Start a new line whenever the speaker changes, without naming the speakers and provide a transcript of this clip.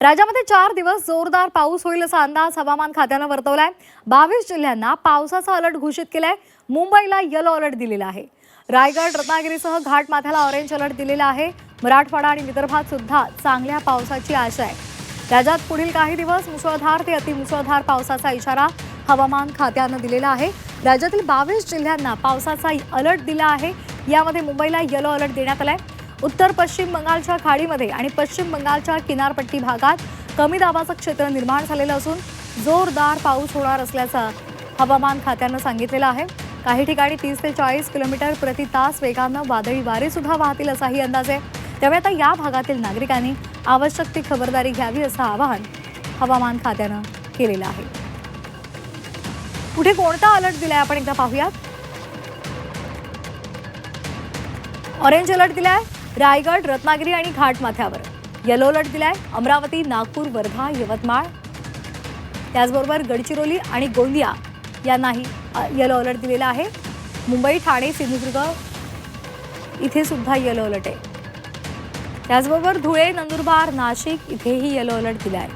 राज्यामध्ये 4 दिवस जोरदार पाऊस होईल असा अंदाज हवामान खात्यानं वर्तवलाय। 22 जिल्ह्यांना पावसाचा अलर्ट घोषित केलाय। मुंबईला येलो अलर्ट दिलेला आहे। रायगड, रत्नागिरीसह घाटमाथ्याला ऑरेंज अलर्ट दिलेला आहे। मराठवाडा आणि विदर्भात सुद्धा चांगल्या पावसाची आशा आहे। राज्यात पुढील काही दिवस मुसळधार ते अतिमुसळधार पावसाचा इशारा हवामान खात्यानं दिलेला आहे। राज्यातील 22 जिल्ह्यांना पावसाचा अलर्ट दिला आहे। यामध्ये मुंबईला येलो अलर्ट देण्यात आलाय। उत्तर पश्चिम बंगालच्या खाडीमध्ये आणि पश्चिम बंगालच्या किनारपट्टी भागात कमी दाबाचं क्षेत्र निर्माण झालेलं असून जोरदार पाऊस होणार असल्याचं हवामान खात्यानं सांगितलेलं आहे। काही ठिकाणी 30 ते 40 किलोमीटर प्रति तास वेगानं वादळी वारे सुद्धा वाहतील असाही अंदाज आहे। त्यामुळे आता या भागातील नागरिकांनी आवश्यक ती खबरदारी घ्यावी असं आवाहन हवामान खात्यानं केलेलं आहे। पुढे कोणता अलर्ट दिलाय आपण एकदा पाहूयात। ऑरेंज अलर्ट दिलाय रायगड, रत्नागिरी आणि घाटमाथ्यावर। येलो अलर्ट दिलाय अमरावती, नागपूर, वर्धा, यवतमाळ, त्याचबरोबर गडचिरोली आणि गोंदिया यांनाही येलो अलर्ट दिलेला आहे। मुंबई, ठाणे, सिंधुदुर्ग इथे सुद्धा येलो अलर्ट आहे। त्याचबरोबर धुळे, नंदुरबार, नाशिक इथेही येलो अलर्ट दिलाय।